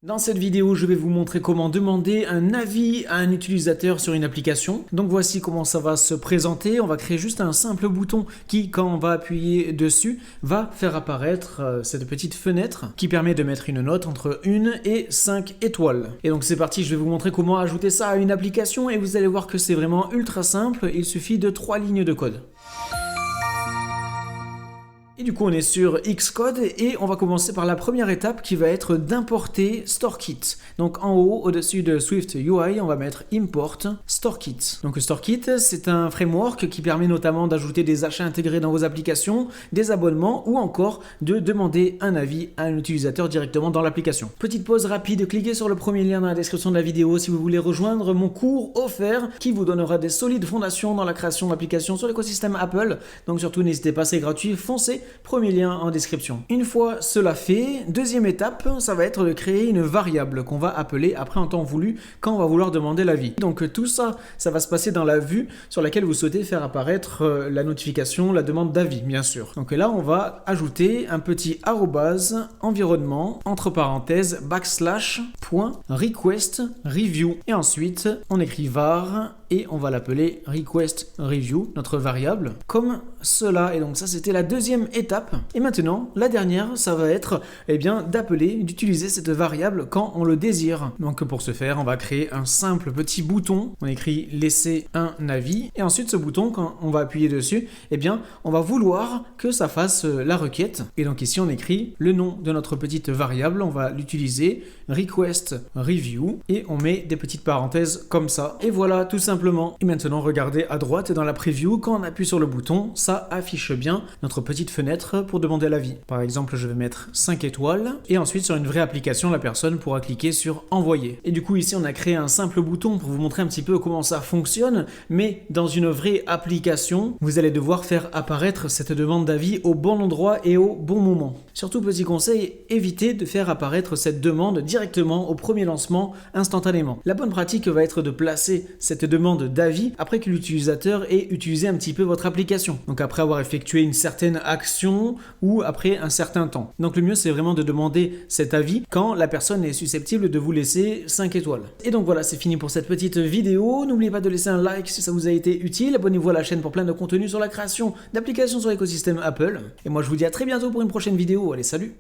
Dans cette vidéo, je vais vous montrer comment demander un avis à un utilisateur sur une application. Donc voici comment ça va se présenter. On va créer juste un simple bouton qui, quand on va appuyer dessus, va faire apparaître cette petite fenêtre qui permet de mettre une note entre 1 et 5 étoiles. Et donc c'est parti, je vais vous montrer comment ajouter ça à une application et vous allez voir que c'est vraiment ultra simple. Il suffit de 3 lignes de code. Et du coup, on est sur Xcode et on va commencer par la première étape qui va être d'importer StoreKit. Donc en haut, au-dessus de Swift UI, on va mettre Import StoreKit. Donc StoreKit, c'est un framework qui permet notamment d'ajouter des achats intégrés dans vos applications, des abonnements ou encore de demander un avis à un utilisateur directement dans l'application. Petite pause rapide, cliquez sur le premier lien dans la description de la vidéo si vous voulez rejoindre mon cours offert qui vous donnera des solides fondations dans la création d'applications sur l'écosystème Apple. Donc surtout, n'hésitez pas, c'est gratuit, foncez. Premier lien en description. Une fois cela fait, deuxième étape, ça va être de créer une variable qu'on va appeler après en temps voulu quand on va vouloir demander l'avis. Donc tout ça, ça va se passer dans la vue sur laquelle vous souhaitez faire apparaître la notification, la demande d'avis, bien sûr. Donc là, on va ajouter un petit arrobase environnement entre parenthèses backslash point request review et ensuite on écrit var et on va l'appeler request review, notre variable, comme cela. Et donc ça, c'était la deuxième étape. Et maintenant, la dernière, ça va être d'appeler, d'utiliser cette variable quand on le désire. Donc pour ce faire, on va créer un simple petit bouton. On écrit laisser un avis. Et ensuite, ce bouton, quand on va appuyer dessus, on va vouloir que ça fasse la requête. Et donc ici, on écrit le nom de notre petite variable. On va l'utiliser request review et on met des petites parenthèses comme ça. Et voilà, tout simplement. Et maintenant, regardez à droite dans la preview, quand on appuie sur le bouton, ça affiche bien notre petite fenêtre pour demander l'avis. Par exemple, je vais mettre 5 étoiles et ensuite sur une vraie application, la personne pourra cliquer sur envoyer. Et du coup, ici, on a créé un simple bouton pour vous montrer un petit peu comment ça fonctionne, mais dans une vraie application, vous allez devoir faire apparaître cette demande d'avis au bon endroit et au bon moment. Surtout, petit conseil, évitez de faire apparaître cette demande directement au premier lancement instantanément. La bonne pratique va être de placer cette demande d'avis après que l'utilisateur ait utilisé un petit peu votre application. Donc après avoir effectué une certaine action ou après un certain temps. Donc le mieux, c'est vraiment de demander cet avis quand la personne est susceptible de vous laisser 5 étoiles. Et donc voilà, c'est fini pour cette petite vidéo. N'oubliez pas de laisser un like si ça vous a été utile. Abonnez-vous à la chaîne pour plein de contenus sur la création d'applications sur l'écosystème Apple. Et moi, je vous dis à très bientôt pour une prochaine vidéo. Allez, salut!